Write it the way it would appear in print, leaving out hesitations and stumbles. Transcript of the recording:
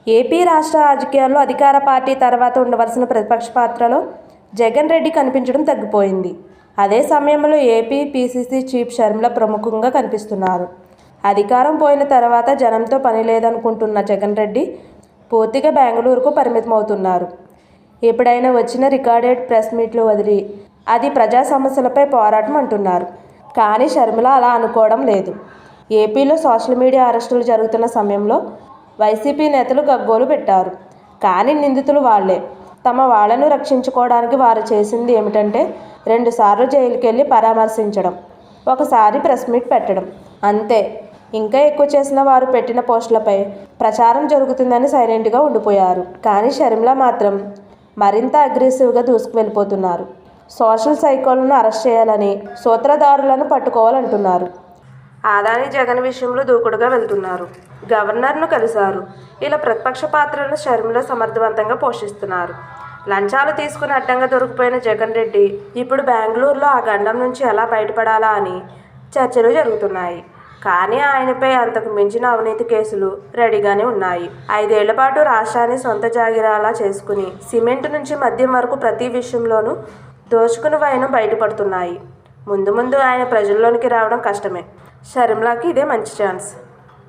AP రాష్ట్ర రాజకీయాల్లో అధికార పార్టీ తర్వాత ఉండవలసిన ప్రతిపక్ష పాత్రలో జగన్ రెడ్డి కనిపించడం తగ్గిపోయింది. అదే సమయంలో ఏపీ పీసీసీ చీఫ్ షర్మిల ప్రముఖంగా కనిపిస్తున్నారు. అధికారం పోయిన తర్వాత జనంతో పని లేదనుకుంటున్న జగన్ రెడ్డి పూర్తిగా బెంగళూరుకు పరిమితమవుతున్నారు. ఎప్పుడైనా వచ్చిన రికార్డెడ్ ప్రెస్ మీట్లు వదిలి అది ప్రజా సమస్యలపై పోరాటం అంటున్నారు. కానీ షర్మిల అలా అనుకోవడం లేదు. ఏపీలో సోషల్ మీడియా అరెస్టులు జరుగుతున్న సమయంలో వైసీపీ నేతలు గగ్గోలు పెట్టారు. కానీ నిందితులు వాళ్లే. తమ వాళ్లను రక్షించుకోవడానికి వారు చేసింది ఏమిటంటే 2 సార్లు జైలుకెళ్లి పరామర్శించడం, ఒకసారి ప్రెస్ మీట్ పెట్టడం, అంతే. ఇంకా ఎక్కువ చేసిన వారు పెట్టిన పోస్టులపై ప్రచారం జరుగుతుందని సైలెంట్గా ఉండిపోయారు. కానీ షర్మిల మాత్రం మరింత అగ్రెసివ్గా దూసుకువెళ్లిపోతున్నారు. సోషల్ సైకోలను అరెస్ట్ చేయాలని, సూత్రధారులను పట్టుకోవాలంటున్నారు. ఆదాని జగన్ విషయంలో దూకుడుగా వెళ్తున్నారు. గవర్నర్ను కలిశారు. ఇలా ప్రతిపక్ష పాత్రలను షర్మిల సమర్థవంతంగా పోషిస్తున్నారు. లంచాలు తీసుకుని అడ్డంగా దొరికిపోయిన జగన్ రెడ్డి ఇప్పుడు బెంగళూరులో ఆ గండం నుంచి ఎలా బయటపడాలా అని చర్చలు జరుగుతున్నాయి. కానీ ఆయనపై అంతకు మించిన అవినీతి కేసులు రెడీగానే ఉన్నాయి. 5 ఏళ్ల పాటు రాష్ట్రాన్ని సొంత జాగిరాలా చేసుకుని సిమెంటు నుంచి మద్యం వరకు ప్రతి విషయంలోనూ దోచుకుని వైనం బయటపడుతున్నాయి. ముందు ముందు ఆయన ప్రజల్లోనికి రావడం కష్టమే. షర్మిలకి ఇదే మంచి ఛాన్స్.